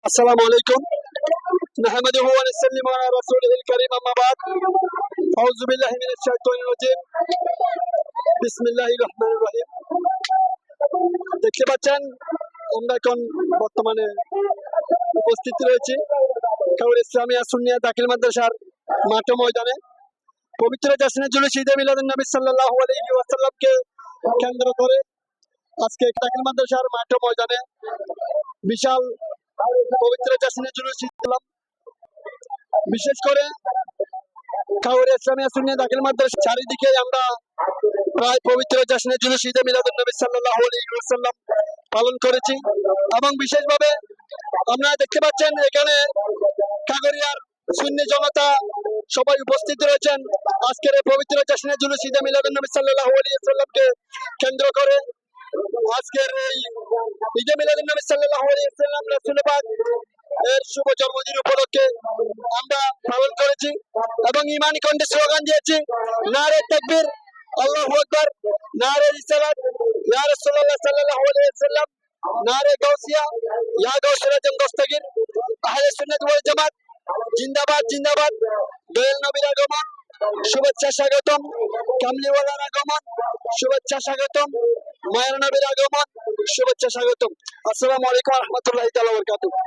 السلام عليكم. نحمده ونسلم على رسوله الكريم أما بعد. أعوذ بالله من الشيطان الرجيم. بسم الله الرحمن الرحيم. দেখতে পাচ্ছেন আমরা এখন বর্তমানে উপস্থিত রয়েছি কাউর ইসলামিয়া সুন্নিয়া দাখিল মাদ্রাসার মাঠ ময়দানে। পবিত্র জাসনে জুলুস ঈদে মিলাদুন নবী সাল্লাল্লাহু আলাইহি ওয়াসাল্লামকে কেন্দ্র করে আজকে দাখিল মাদ্রাসার মাঠ ময়দানে বিশাল পবিত্র জাসনে জুলুস ঈদ। বিশেষ করে কাউর ইসলামিয়া সুন্নিয়া দাখিল মাদ্রাসা চারিদিকে আমরা প্রায় পবিত্র জাসনে জুলুস ঈদে মিলাদুন নবী সাল্লাল্লাহু আলাইহি ওয়াসাল্লাম পালন করেছি এবং বিশেষভাবে আপনারা দেখতে পাচ্ছেন এখানে কাগরিয়ার সুন্নি জনতা সবাই উপস্থিত রয়েছেন আজকের এই পবিত্র জাসনে জুলুস ঈদে মিলাদুন নবী সাল্লাল্লাহু আলাইহি ওয়াসাল্লামকে কেন্দ্র করে। আজকের এই ঈদে মিলাদুন নবী সাল্লাল্লাহু আলাইহি ওয়াসাল্লাম রাসূল পাক এর শুভ জন্মদিন উপলক্ষে আমরা পালন করেছি এবং ঈমানি কণ্ঠে স্লোগান দিয়েছি, নারে তাকবীর, আল্লাহু আকবার, নারে রিসালাত, ইয়া রাসূলুল্লাহ সাল্লাল্লাহু আলাইহি ওয়াসাল্লাম, নারে গাউসিয়া, ইয়া গাউসুল আজম দস্তগীর, আহলে সুন্নাত ওয়াল জামাত জিন্দাবাদ জিন্দাবাদ। দয়াল নবীর আগমন, শুভেচ্ছা স্বাগতম। কামলিওয়ালার আগমন, শুভেচ্ছা স্বাগতম। মায়ের নবীর আগমন, শুভেচ্ছা স্বাগতম। আসসালামু আলাইকুম ওয়া রাহমাতুল্লাহি ওয়া বারাকাতুহু।